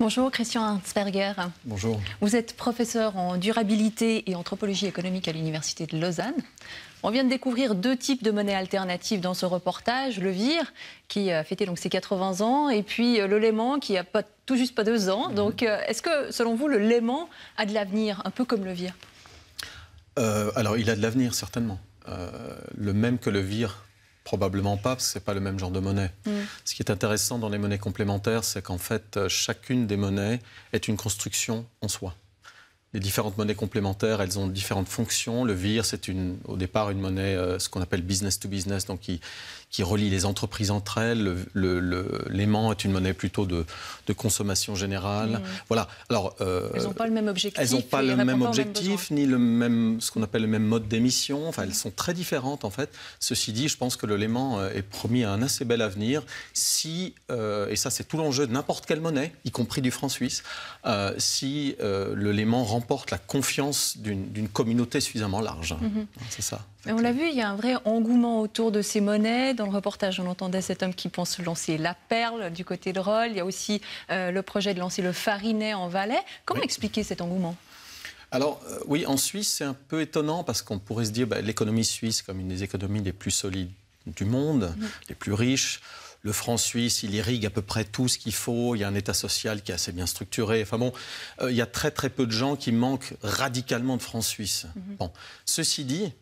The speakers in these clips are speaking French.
Bonjour Christian Arnsperger. Bonjour. Vous êtes professeur en durabilité et anthropologie économique à l'Université de Lausanne. On vient de découvrir deux types de monnaies alternatives dans ce reportage. Le VIR, qui a fêté donc ses 80 ans, et puis le Léman, qui a tout juste pas 2 ans. Donc est-ce que, selon vous, le Léman a de l'avenir, un peu comme le VIR? Alors, il a de l'avenir, certainement. Le même que le VIR, probablement pas, parce que ce n'est pas le même genre de monnaie. Ce qui est intéressant dans les monnaies complémentaires, c'est qu'en fait, chacune des monnaies est une construction en soi. Les différentes monnaies complémentaires, elles ont différentes fonctions. Le VIR, c'est au départ une monnaie, ce qu'on appelle business to business, donc qui relie les entreprises entre elles. L'aimant est une monnaie plutôt de consommation générale. Voilà. Alors, elles n'ont pas le même objectif. Elles n'ont pas le même objectif, ni ce qu'on appelle le même mode d'émission. Enfin, elles sont très différentes, en fait. Ceci dit, je pense que le Léman est promis à un assez bel avenir si, et ça c'est tout l'enjeu de n'importe quelle monnaie, y compris du franc suisse, si le Léman remporte la confiance d'une communauté suffisamment large. C'est ça. On l'a vu, il y a un vrai engouement autour de ces monnaies. Dans le reportage, on entendait cet homme qui pense lancer la perle du côté de Rolle. Il y a aussi le projet de lancer le farinet en Valais. Comment expliquer cet engouement ? Alors, oui, en Suisse, c'est un peu étonnant parce qu'on pourrait se dire l'économie suisse comme une des économies les plus solides du monde, les plus riches. Le franc suisse, il irrigue à peu près tout ce qu'il faut. Il y a un État social qui est assez bien structuré. Enfin bon, il y a très très peu de gens qui manquent radicalement de franc suisse. Bon, ceci dit,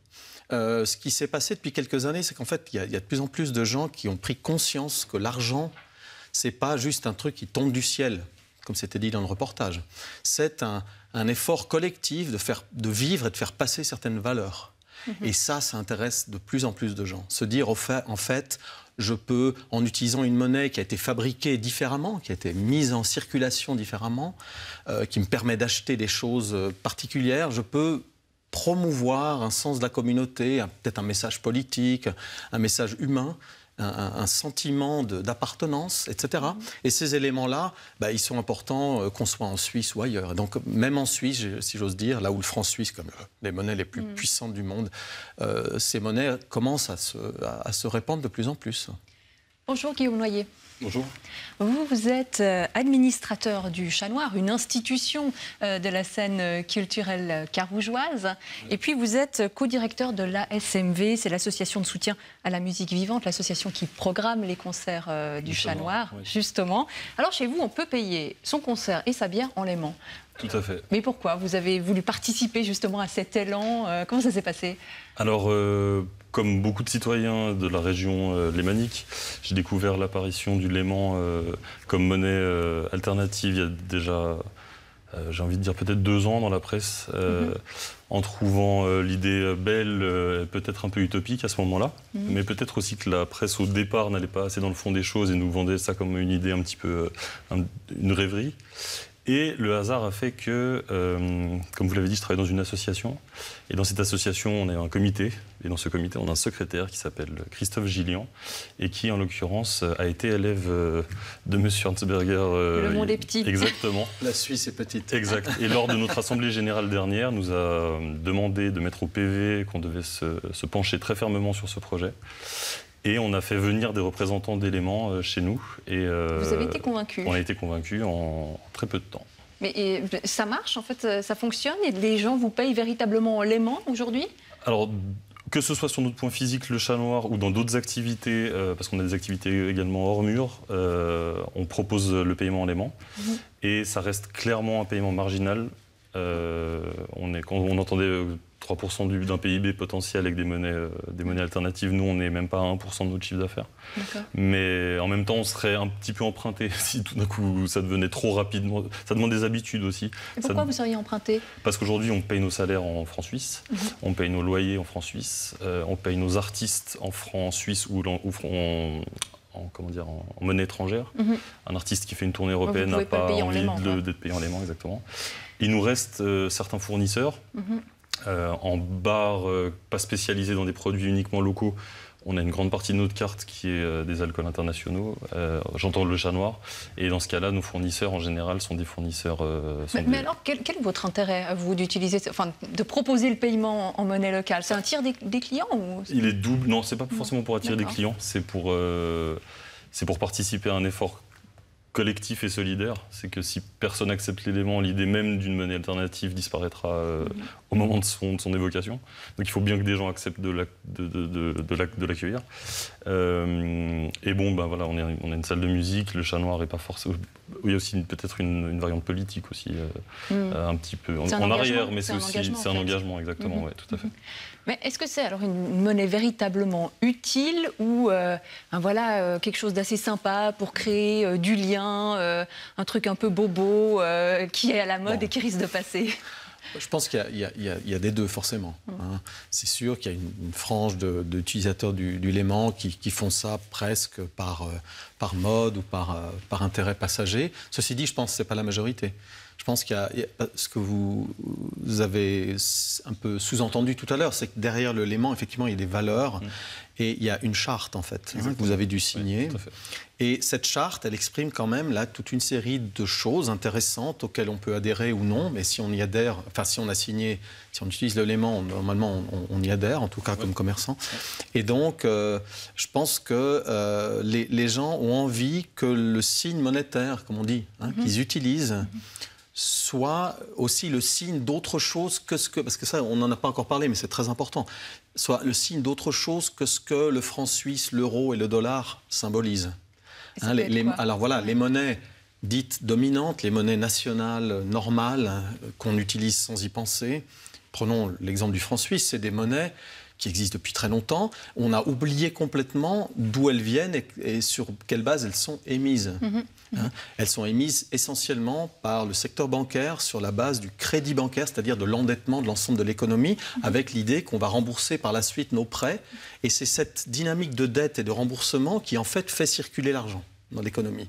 ce qui s'est passé depuis quelques années, c'est qu'en fait, il y a de plus en plus de gens qui ont pris conscience que l'argent, c'est pas juste un truc qui tombe du ciel, comme c'était dit dans le reportage. C'est un effort collectif de vivre et de faire passer certaines valeurs. Et ça intéresse de plus en plus de gens. Se dire, en fait, je peux, en utilisant une monnaie qui a été fabriquée différemment, qui a été mise en circulation différemment, qui me permet d'acheter des choses particulières, je peux promouvoir un sens de la communauté, peut-être un message politique, un message humain, un sentiment d'appartenance, etc. Et ces éléments-là, ils sont importants qu'on soit en Suisse ou ailleurs. Donc même en Suisse, si j'ose dire, là où le franc suisse, comme les monnaies les plus puissantes du monde, ces monnaies commencent à se répandre de plus en plus. Bonjour Guillaume Noyer. Bonjour. Vous êtes administrateur du Chat Noir, une institution de la scène culturelle carougeoise. Et puis vous êtes co-directeur de l'ASMV, c'est l'association de soutien à la musique vivante, l'association qui programme les concerts du Chat Noir, justement. Alors chez vous, on peut payer son concert et sa bière en Léman. Tout à fait. Mais pourquoi? Vous avez voulu participer justement à cet élan. Comment ça s'est passé? Alors, comme beaucoup de citoyens de la région lémanique, j'ai découvert l'apparition du Léman comme monnaie alternative il y a déjà, j'ai envie de dire peut-être 2 ans dans la presse, en trouvant l'idée belle, peut-être un peu utopique à ce moment-là, mais peut-être aussi que la presse au départ n'allait pas assez dans le fond des choses et nous vendait ça comme une idée un petit peu, une rêverie. Et le hasard a fait que, comme vous l'avez dit, je travaille dans une association. Et dans cette association, on a un comité. Et dans ce comité, on a un secrétaire qui s'appelle Christophe Gillian et qui, en l'occurrence, a été élève de M. Arnsperger. Le monde est petit. Exactement. La Suisse est petite. Exact. Et lors de notre assemblée générale dernière, nous a demandé de mettre au PV qu'on devait se pencher très fermement sur ce projet. Et on a fait venir des représentants d'éléments chez nous. Et, vous avez été convaincus? On a été convaincus en très peu de temps. Mais ça marche, en fait, ça fonctionne? Et les gens vous payent véritablement en Léman aujourd'hui? Alors, que ce soit sur notre point physique, le Chat Noir, ou dans d'autres activités, parce qu'on a des activités également hors mur, on propose le paiement en Léman. Et ça reste clairement un paiement marginal. On entendait 3% d'un PIB potentiel avec des monnaies alternatives. Nous, on n'est même pas à 1% de notre chiffre d'affaires. Mais en même temps, on serait un petit peu emprunté si tout d'un coup ça devenait trop rapidement. Ça demande des habitudes aussi. Et pourquoi vous seriez emprunté? Parce qu'aujourd'hui, on paye nos salaires en francs suisses, on paye nos loyers en francs suisses, on paye nos artistes en francs suisses ou en monnaie étrangère. Un artiste qui fait une tournée européenne n'a pas envie d'être payé en Léman, exactement. Il nous reste certains fournisseurs. En bar, pas spécialisés dans des produits uniquement locaux, on a une grande partie de notre carte qui est des alcools internationaux. J'entends le Chat Noir. Et dans ce cas-là, nos fournisseurs, en général, sont des fournisseurs... Mais alors, quel est votre intérêt à vous de proposer le paiement en monnaie locale? C'est un tir des clients ou... Il est double. Non, c'est pas forcément pour attirer des clients. C'est pour participer à un effort collectif et solidaire. C'est que si personne n'accepte l'élément, l'idée même d'une monnaie alternative disparaîtra au moment de son évocation. Donc il faut bien que des gens acceptent de l'accueillir. Et bon, ben voilà, on a une salle de musique, le Chat Noir n'est pas forcément... Il y a aussi peut-être une variante politique aussi, un petit peu en arrière, mais c'est un engagement, exactement, ouais, tout à fait. Mais est-ce que c'est alors une monnaie véritablement utile ou quelque chose d'assez sympa pour créer du lien, un truc un peu bobo qui est à la mode et qui risque de passer? Je pense qu'il y a des deux, forcément. Hein. C'est sûr qu'il y a une frange d'utilisateurs du Léman qui font ça presque par mode ou par intérêt passager. Ceci dit, je pense que ce n'est pas la majorité. Je pense qu'il y a ce que vous avez un peu sous-entendu tout à l'heure, c'est que derrière le Léman, effectivement, il y a des valeurs et il y a une charte, en fait, que vous avez dû signer. Oui, tout à fait. Et cette charte, elle exprime quand même là toute une série de choses intéressantes auxquelles on peut adhérer ou non. Mais si on y adhère, enfin si on a signé, si on utilise le Léman, normalement on y adhère, en tout cas comme commerçant. Et donc, je pense que les gens ont envie que le signe monétaire, comme on dit, qu'ils utilisent, soit aussi le signe d'autre chose que ce que... Parce que ça, on n'en a pas encore parlé, mais c'est très important. Soit le signe d'autre chose que ce que le franc suisse, l'euro et le dollar symbolisent. Hein, alors voilà, les monnaies dites dominantes, les monnaies nationales normales qu'on utilise sans y penser. Prenons l'exemple du franc suisse, c'est des monnaies qui existent depuis très longtemps. On a oublié complètement d'où elles viennent et sur quelle base elles sont émises. Hein, elles sont émises essentiellement par le secteur bancaire sur la base du crédit bancaire, c'est-à-dire de l'endettement de l'ensemble de l'économie, avec l'idée qu'on va rembourser par la suite nos prêts. Et c'est cette dynamique de dette et de remboursement qui, en fait circuler l'argent dans l'économie.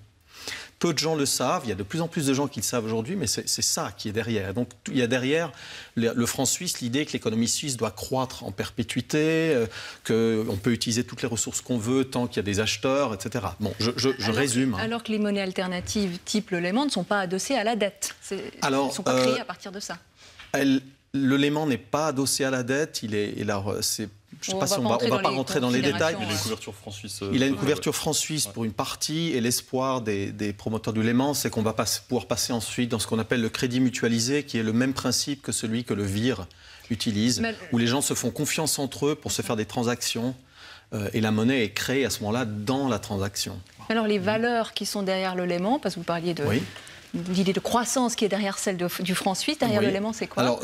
Peu de gens le savent, il y a de plus en plus de gens qui le savent aujourd'hui, mais c'est ça qui est derrière. Donc il y a derrière le franc suisse l'idée que l'économie suisse doit croître en perpétuité, qu'on peut utiliser toutes les ressources qu'on veut tant qu'il y a des acheteurs, etc. Bon, je résume. Alors que les monnaies alternatives type le Léman ne sont pas adossées à la dette. Elles ne sont pas créées à partir de ça. Le Léman n'est pas adossé à la dette, je ne sais pas si on ne va pas rentrer dans les détails. Il a une couverture franc suisse. Il a une couverture franc suisse pour une partie, et l'espoir des promoteurs du Léman, c'est qu'on va pouvoir passer ensuite dans ce qu'on appelle le crédit mutualisé, qui est le même principe que celui que le VIR utilise, où les gens se font confiance entre eux pour se faire des transactions, et la monnaie est créée à ce moment-là dans la transaction. Alors les valeurs qui sont derrière le Léman, parce que vous parliez de l'idée de croissance qui est derrière celle du franc suisse, derrière le Léman, c'est quoi? Alors,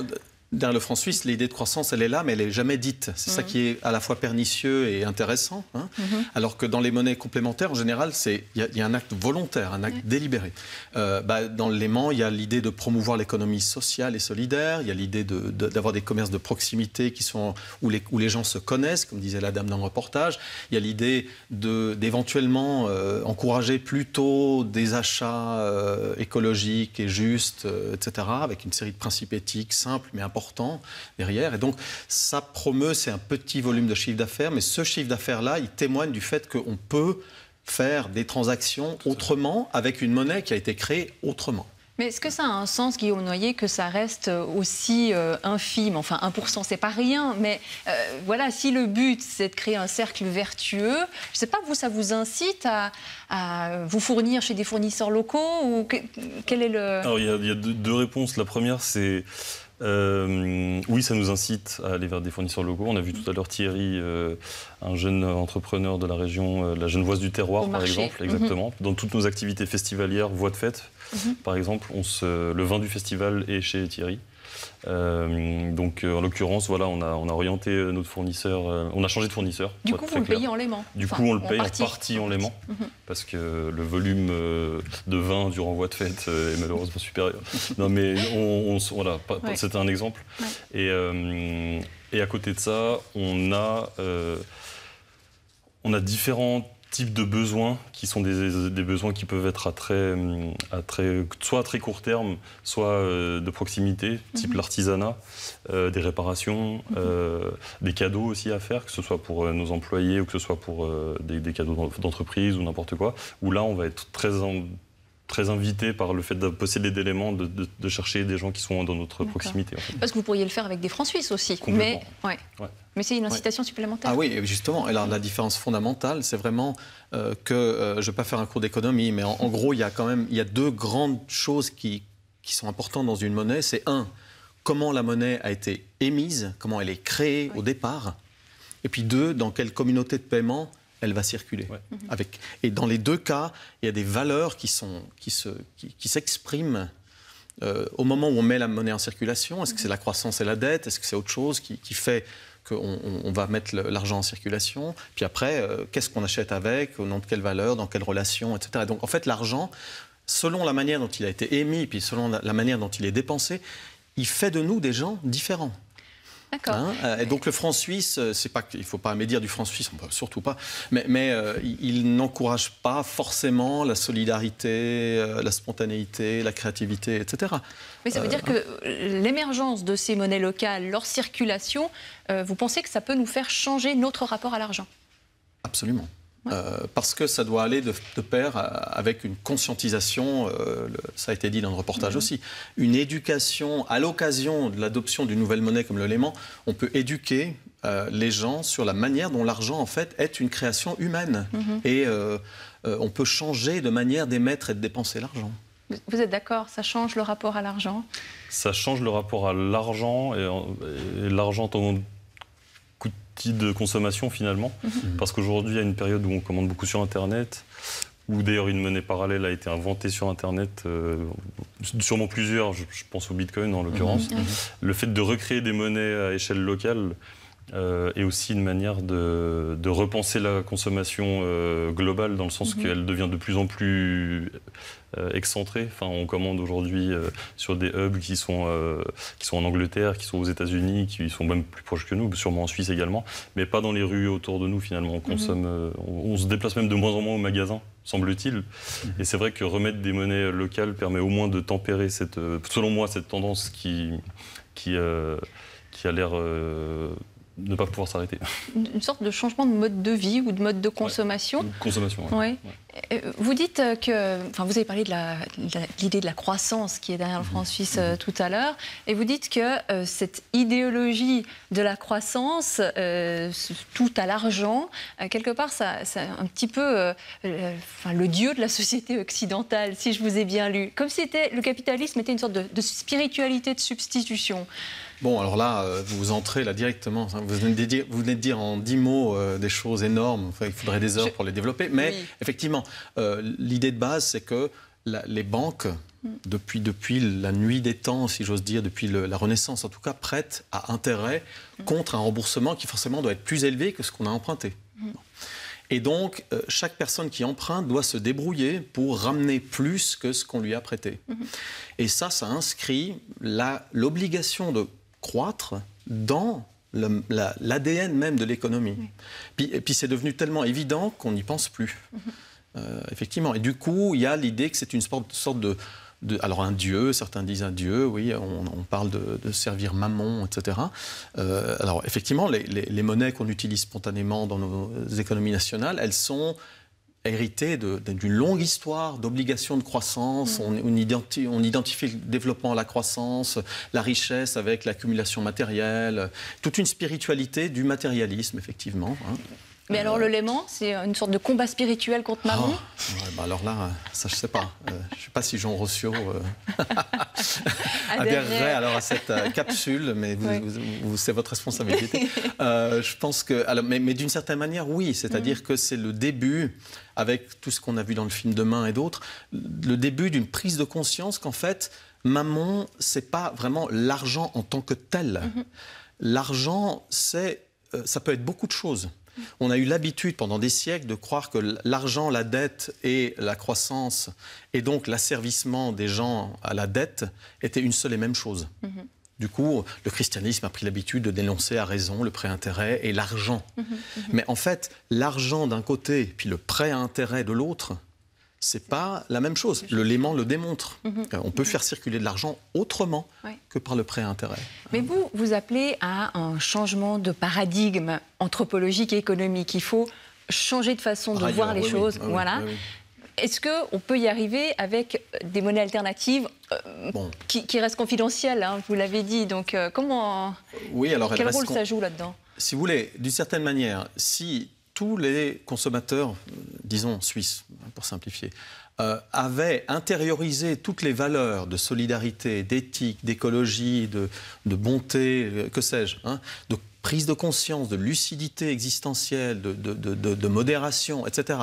derrière le franc suisse, l'idée de croissance, elle est là, mais elle n'est jamais dite. C'est ça qui est à la fois pernicieux et intéressant. Hein. Alors que dans les monnaies complémentaires, en général, il y a un acte volontaire, un acte délibéré. Dans le Léman, il y a l'idée de promouvoir l'économie sociale et solidaire. Il y a l'idée d'avoir des commerces de proximité où les gens se connaissent, comme disait la dame dans le reportage. Il y a l'idée d'éventuellement encourager plutôt des achats écologiques et justes, etc., avec une série de principes éthiques simples, mais importants derrière. Et donc, ça promeut, c'est un petit volume de chiffre d'affaires, mais ce chiffre d'affaires-là, il témoigne du fait qu'on peut faire des transactions autrement, avec une monnaie qui a été créée autrement. Mais est-ce que ça a un sens, Guillaume Noyer, que ça reste aussi infime? Enfin, 1%, c'est pas rien, mais voilà, si le but, c'est de créer un cercle vertueux, je ne sais pas, ça vous incite à vous fournir chez des fournisseurs locaux ou quel est le... Alors, il y a deux réponses. La première, c'est... oui, ça nous incite à aller vers des fournisseurs locaux. On a vu tout à l'heure Thierry, un jeune entrepreneur de la région, la Genevoise du terroir, par exemple, exactement. Dans toutes nos activités festivalières, voies de fête, par exemple, le vin du festival est chez Thierry. Donc, en l'occurrence, voilà, on a orienté notre fournisseur, on a changé de fournisseur. Du coup, vous le payez en Léman. Du coup, on le paye en partie en Léman, parce que le volume de vin durant voie de fête est malheureusement supérieur. Non, mais voilà, c'était un exemple. Ouais. Et à côté de ça, on a différents types de besoins qui sont des besoins qui peuvent être soit à très court terme, soit de proximité, type l'artisanat, des réparations, des cadeaux aussi à faire, que ce soit pour nos employés ou que ce soit pour des cadeaux d'entreprise ou n'importe quoi, où là on va être très invités par le fait de posséder d'éléments, de chercher des gens qui sont dans notre proximité. En fait. Parce que vous pourriez le faire avec des francs suisses aussi. Mais, mais c'est une incitation supplémentaire. Ah oui, justement. Alors, la différence fondamentale, c'est vraiment que, je ne vais pas faire un cours d'économie, mais en gros, il y a deux grandes choses qui sont importantes dans une monnaie. C'est comment la monnaie a été émise, comment elle est créée au départ. Et puis deux, dans quelle communauté de paiement elle va circuler. Et dans les deux cas, il y a des valeurs qui s'expriment au moment où on met la monnaie en circulation. Est-ce que c'est la croissance et la dette? Est-ce que c'est autre chose qui fait qu'on va mettre l'argent en circulation? Puis après, qu'est-ce qu'on achète avec? Au nom de quelle valeur? Dans quelle relation? Etc. Et donc, en fait, l'argent, selon la manière dont il a été émis, puis selon la manière dont il est dépensé, il fait de nous des gens différents. D'accord. Et donc le franc suisse, c'est pas qu'il ne faut pas médire du franc suisse, surtout pas, mais il n'encourage pas forcément la solidarité, la spontanéité, la créativité, etc. Mais ça veut dire que l'émergence de ces monnaies locales, leur circulation, vous pensez que ça peut nous faire changer notre rapport à l'argent? Absolument. Parce que ça doit aller de pair avec une conscientisation, ça a été dit dans le reportage aussi, une éducation à l'occasion de l'adoption d'une nouvelle monnaie comme le léman. On peut éduquer les gens sur la manière dont l'argent en fait est une création humaine et on peut changer de manière d'émettre et de dépenser l'argent. Vous êtes d'accord, ça change le rapport à l'argent? Ça change le rapport à l'argent et l'argent en outil de consommation finalement, parce qu'aujourd'hui il y a une période où on commande beaucoup sur Internet, où d'ailleurs une monnaie parallèle a été inventée sur Internet, sûrement plusieurs, je pense au Bitcoin en l'occurrence. Le fait de recréer des monnaies à échelle locale est aussi une manière de repenser la consommation globale, dans le sens qu'elle devient de plus en plus excentrée. Enfin, on commande aujourd'hui sur des hubs qui sont en Angleterre, qui sont aux États-Unis, qui sont même plus proches que nous, sûrement en Suisse également, mais pas dans les rues autour de nous finalement. On consomme, on se déplace même de moins en moins au magasin, semble-t-il. Et c'est vrai que remettre des monnaies locales permet au moins de tempérer selon moi, cette tendance qui a l'air ne pas pouvoir s'arrêter. Une sorte de changement de mode de vie ou de mode de consommation. Consommation, oui. Vous dites que... Enfin, vous avez parlé de l'idée de la croissance qui est derrière le franc suisse tout à l'heure, et vous dites que cette idéologie de la croissance, tout à l'argent, quelque part, c'est un petit peu le dieu de la société occidentale, si je vous ai bien lu. Comme si le capitalisme était une sorte de spiritualité de substitution. Bon, alors là, vous entrez là directement. Vous venez de dire en 10 mots des choses énormes. Enfin, il faudrait des heures pour les développer. Mais effectivement, l'idée de base, c'est que les banques, depuis la nuit des temps, si j'ose dire, depuis la Renaissance en tout cas, prêtent à intérêt contre un remboursement qui forcément doit être plus élevé que ce qu'on a emprunté. Et donc, chaque personne qui emprunte doit se débrouiller pour ramener plus que ce qu'on lui a prêté. Et ça inscrit l'obligation de croître dans l'ADN même de l'économie. Et puis c'est devenu tellement évident qu'on n'y pense plus. Effectivement. Et du coup, il y a l'idée que c'est une sorte de alors un dieu, certains disent un dieu, oui, on parle de servir Mammon, etc. Alors effectivement, les monnaies qu'on utilise spontanément dans nos économies nationales, elles sont héritées d'une longue histoire d'obligations de croissance. On identifie le développement à la croissance, la richesse avec l'accumulation matérielle, toute une spiritualité du matérialisme, effectivement. Mais alors le léman, c'est une sorte de combat spirituel contre Mammon? Alors là, ça je ne sais pas. Je ne sais pas si Jean Rossiot adhérerait alors à cette capsule, mais c'est votre responsabilité. Je pense que, mais d'une certaine manière, oui. C'est-à-dire que c'est le début, avec tout ce qu'on a vu dans le film Demain et d'autres, le début d'une prise de conscience qu'en fait, Mammon, ce n'est pas vraiment l'argent en tant que tel. L'argent, ça peut être beaucoup de choses. On a eu l'habitude pendant des siècles de croire que l'argent, la dette et la croissance, et donc l'asservissement des gens à la dette, étaient une seule et même chose. Du coup, le christianisme a pris l'habitude de dénoncer à raison le prêt à intérêt et l'argent. Mais en fait, l'argent d'un côté, puis le prêt à intérêt de l'autre, c'est pas la même chose. Le léman le démontre. On peut faire circuler de l'argent autrement que par le prêt à intérêt. Mais vous appelez à un changement de paradigme anthropologique et économique. Il faut changer de façon de voir les choses. est-ce qu'on peut y arriver avec des monnaies alternatives qui restent confidentielles, hein, vous l'avez dit. Donc, quel rôle ça joue là-dedans? Si vous voulez, d'une certaine manière, si tous les consommateurs, disons suisses, pour simplifier, avaient intériorisé toutes les valeurs de solidarité, d'éthique, d'écologie, de bonté, que sais-je, hein, de prise de conscience, de lucidité existentielle, de modération, etc.,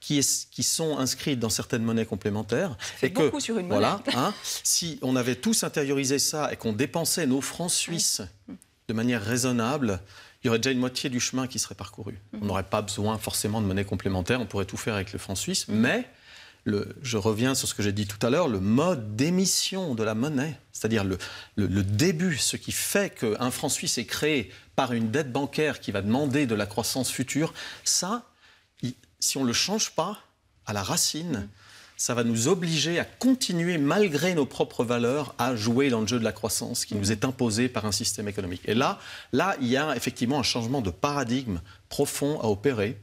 qui sont inscrites dans certaines monnaies complémentaires. C'est beaucoup sur une monnaie. Voilà, hein, si on avait tous intériorisé ça et qu'on dépensait nos francs suisses de manière raisonnable, il y aurait déjà une moitié du chemin qui serait parcouru. On n'aurait pas besoin forcément de monnaie complémentaire, on pourrait tout faire avec le franc suisse, mais je reviens sur ce que j'ai dit tout à l'heure, le mode d'émission de la monnaie, c'est-à-dire le début, ce qui fait qu'un franc suisse est créé par une dette bancaire qui va demander de la croissance future, ça, si on ne le change pas à la racine, ça va nous obliger à continuer, malgré nos propres valeurs, à jouer dans le jeu de la croissance qui nous est imposé par un système économique. Et là, il y a effectivement un changement de paradigme profond à opérer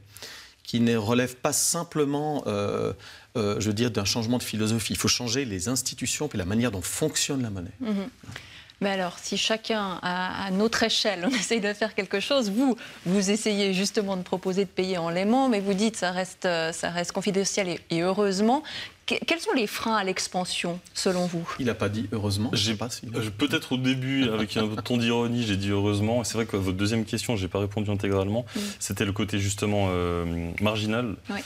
qui ne relève pas simplement, je veux dire, d'un changement de philosophie. Il faut changer les institutions et la manière dont fonctionne la monnaie. Mais alors, si chacun, à notre échelle, on essaye de faire quelque chose, vous essayez justement de proposer de payer en léman, mais vous dites que ça reste confidentiel et heureusement. Quels sont les freins à l'expansion, selon vous? Il n'a pas dit heureusement. Peut-être au début, avec un ton d'ironie, j'ai dit heureusement. Et c'est vrai que votre deuxième question, je n'ai pas répondu intégralement. C'était le côté justement marginal. Oui.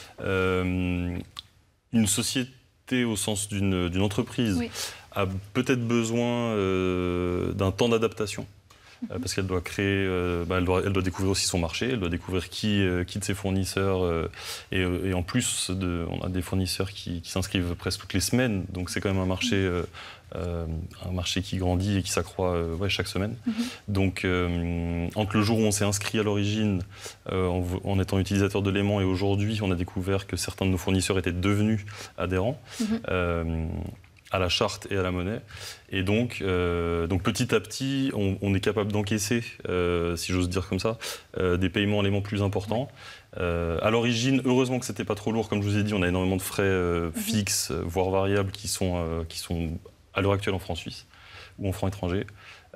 Une société au sens d'une entreprise a peut-être besoin d'un temps d'adaptation. Parce qu'elle doit créer, elle doit découvrir aussi son marché, elle doit découvrir qui de ses fournisseurs. Et en plus, on a des fournisseurs qui s'inscrivent presque toutes les semaines. Donc c'est quand même un marché qui grandit et qui s'accroît chaque semaine. Donc entre le jour où on s'est inscrit à l'origine en étant utilisateur de l'aimant et aujourd'hui, on a découvert que certains de nos fournisseurs étaient devenus adhérents. À la charte et à la monnaie. Et donc petit à petit, on est capable d'encaisser, si j'ose dire comme ça, des paiements en éléments plus importants. À l'origine, heureusement que c'était pas trop lourd, comme je vous ai dit, on a énormément de frais fixes, voire variables, qui sont à l'heure actuelle en francs suisses ou en francs étrangers.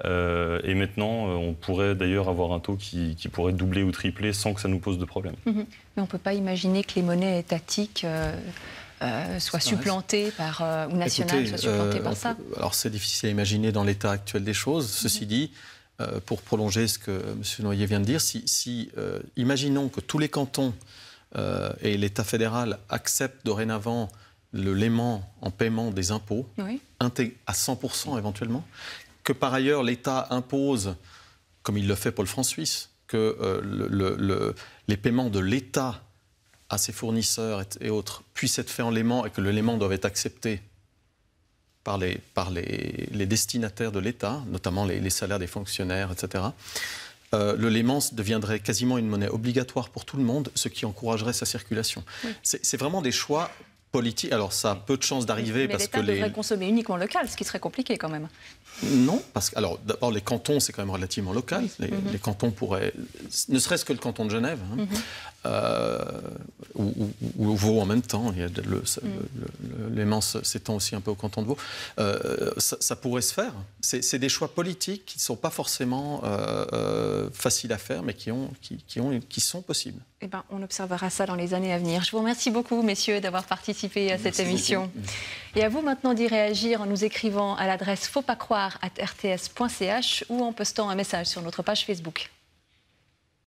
Et maintenant, on pourrait d'ailleurs avoir un taux qui pourrait doubler ou tripler sans que ça nous pose de problème. Mais on ne peut pas imaginer que les monnaies étatiques soit supplanté par, ou national soit supplanté par ça. Alors c'est difficile à imaginer dans l'état actuel des choses. Ceci dit, pour prolonger ce que M. Noyer vient de dire, imaginons que tous les cantons et l'État fédéral acceptent dorénavant le léman en paiement des impôts, à 100% éventuellement, que par ailleurs l'État impose, comme il le fait pour le franc suisse, que les paiements de l'État à ses fournisseurs et autres puissent être faits en léman et que le léman doit être accepté par les destinataires de l'État, notamment les salaires des fonctionnaires, etc. Le léman deviendrait quasiment une monnaie obligatoire pour tout le monde, ce qui encouragerait sa circulation. C'est vraiment des choix politiques. Alors ça a peu de chances d'arriver parce que l'État devrait consommer uniquement local, ce qui serait compliqué quand même. Non, parce que alors d'abord les cantons c'est quand même relativement local. Les cantons pourraient, ne serait-ce que le canton de Genève, ou Vaud en même temps. Il y a l'aimant s'étend aussi un peu au canton de Vaud. Ça pourrait se faire. C'est des choix politiques qui ne sont pas forcément faciles à faire, mais qui sont possibles. Eh ben, on observera ça dans les années à venir. Je vous remercie beaucoup, messieurs, d'avoir participé à cette émission. Et à vous maintenant d'y réagir en nous écrivant à l'adresse fautpascroire@rts.ch ou en postant un message sur notre page Facebook.